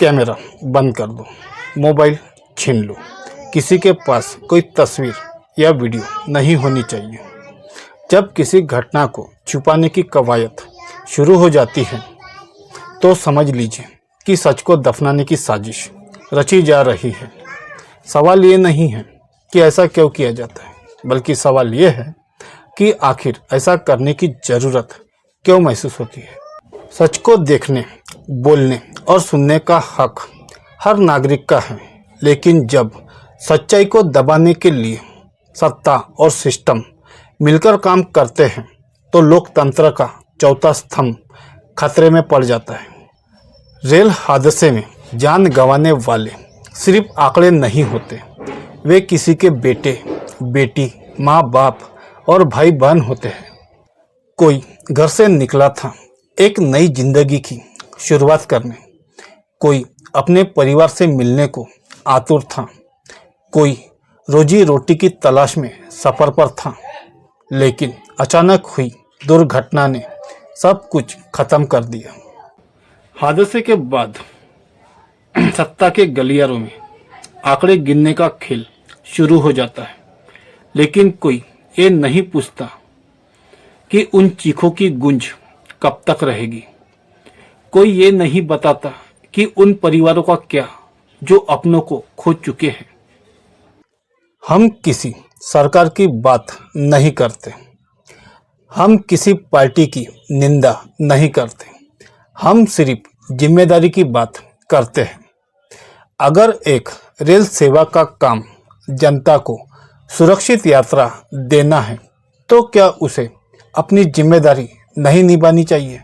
Camera बंद कर दो, मोबाइल छीन लो। किसी के पास कोई तस्वीर या वीडियो नहीं होनी चाहिए। जब किसी घटना को छुपाने की कवायद शुरू हो जाती है तो समझ लीजिए कि सच को दफनाने की साजिश रची जा रही है। सवाल ये नहीं है कि ऐसा क्यों किया जाता है, बल्कि सवाल ये है कि आखिर ऐसा करने की ज़रूरत क्यों महसूस होती है। सच को देखने, बोलने और सुनने का हक हर नागरिक का है, लेकिन जब सच्चाई को दबाने के लिए सत्ता और सिस्टम मिलकर काम करते हैं तो लोकतंत्र का चौथा स्तंभ खतरे में पड़ जाता है। रेल हादसे में जान गंवाने वाले सिर्फ आंकड़े नहीं होते, वे किसी के बेटे, बेटी, माँ बाप और भाई बहन होते हैं। कोई घर से निकला था एक नई जिंदगी की शुरुआत करने, कोई अपने परिवार से मिलने को आतुर था, कोई रोजी रोटी की तलाश में सफ़र पर था, लेकिन अचानक हुई दुर्घटना ने सब कुछ खत्म कर दिया। हादसे के बाद सत्ता के गलियारों में आंकड़े गिनने का खेल शुरू हो जाता है, लेकिन कोई ये नहीं पूछता कि उन चीखों की गूंज कब तक रहेगी। कोई ये नहीं बताता कि उन परिवारों का क्या जो अपनों को खो चुके हैं। हम किसी सरकार की बात नहीं करते, हम किसी पार्टी की निंदा नहीं करते, हम सिर्फ जिम्मेदारी की बात करते हैं। अगर एक रेल सेवा का काम जनता को सुरक्षित यात्रा देना है तो क्या उसे अपनी जिम्मेदारी नहीं निभानी चाहिए?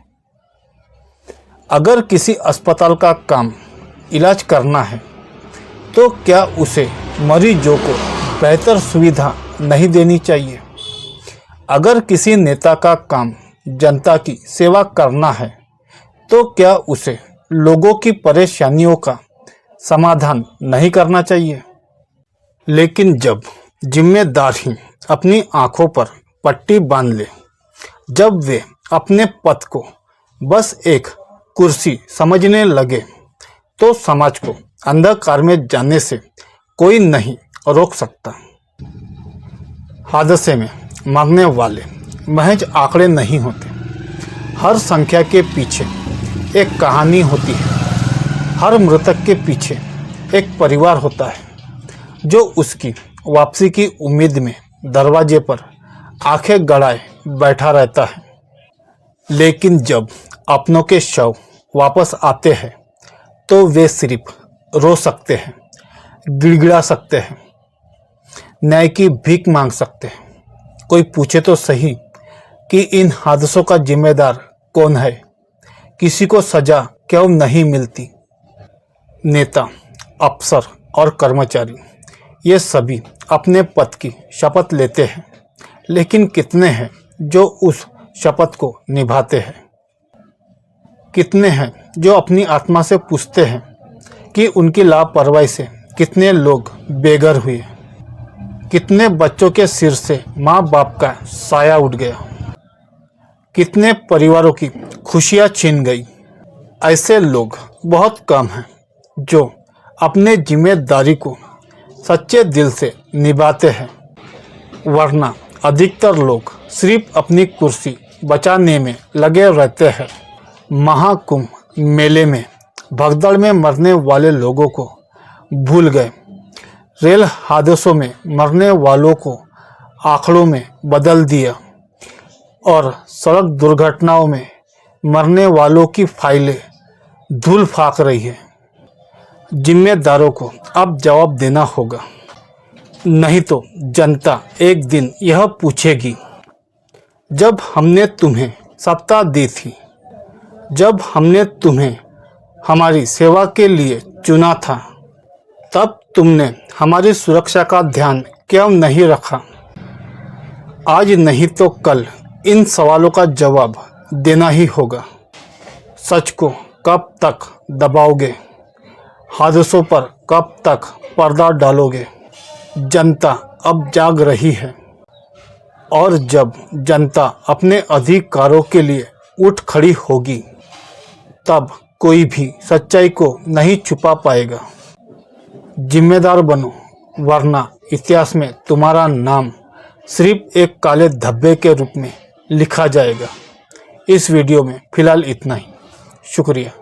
अगर किसी अस्पताल का काम इलाज करना है तो क्या उसे मरीजों को बेहतर सुविधा नहीं देनी चाहिए? अगर किसी नेता का काम जनता की सेवा करना है तो क्या उसे लोगों की परेशानियों का समाधान नहीं करना चाहिए? लेकिन जब जिम्मेदार ही अपनी आंखों पर पट्टी बांध ले, जब वे अपने पद को बस एक कुर्सी समझने लगे, तो समाज को अंधकार में जाने से कोई नहीं रोक सकता। हादसे में मरने वाले महज आंकड़े नहीं होते, हर संख्या के पीछे एक कहानी होती है। हर मृतक के पीछे एक परिवार होता है जो उसकी वापसी की उम्मीद में दरवाजे पर आंखें गड़ाए बैठा रहता है। लेकिन जब अपनों के शव वापस आते हैं तो वे सिर्फ रो सकते हैं, गिड़गिड़ा सकते हैं, न्याय की भीख मांग सकते हैं। कोई पूछे तो सही कि इन हादसों का जिम्मेदार कौन है? किसी को सजा क्यों नहीं मिलती? नेता, अफसर और कर्मचारी ये सभी अपने पद की शपथ लेते हैं, लेकिन कितने हैं जो उस शपथ को निभाते हैं? कितने हैं जो अपनी आत्मा से पूछते हैं कि उनकी लापरवाही से कितने लोग बेघर हुए? कितने बच्चों के सिर से माँ बाप का साया उठ गया? कितने परिवारों की खुशियाँ छीन गई? ऐसे लोग बहुत कम हैं जो अपने जिम्मेदारी को सच्चे दिल से निभाते हैं, वरना अधिकतर लोग सिर्फ अपनी कुर्सी बचाने में लगे रहते हैं। महाकुंभ मेले में भगदड़ में मरने वाले लोगों को भूल गए, रेल हादसों में मरने वालों को आंकड़ों में बदल दिया और सड़क दुर्घटनाओं में मरने वालों की फाइलें धूल फाक रही है। जिम्मेदारों को अब जवाब देना होगा, नहीं तो जनता एक दिन यह पूछेगी, जब हमने तुम्हें सत्ता दी थी, जब हमने तुम्हें हमारी सेवा के लिए चुना था, तब तुमने हमारी सुरक्षा का ध्यान क्यों नहीं रखा? आज नहीं तो कल इन सवालों का जवाब देना ही होगा। सच को कब तक दबाओगे? हादसों पर कब तक पर्दा डालोगे? जनता अब जाग रही है, और जब जनता अपने अधिकारों के लिए उठ खड़ी होगी, तब कोई भी सच्चाई को नहीं छुपा पाएगा। जिम्मेदार बनो, वरना इतिहास में तुम्हारा नाम सिर्फ एक काले धब्बे के रूप में लिखा जाएगा। इस वीडियो में फिलहाल इतना ही। शुक्रिया।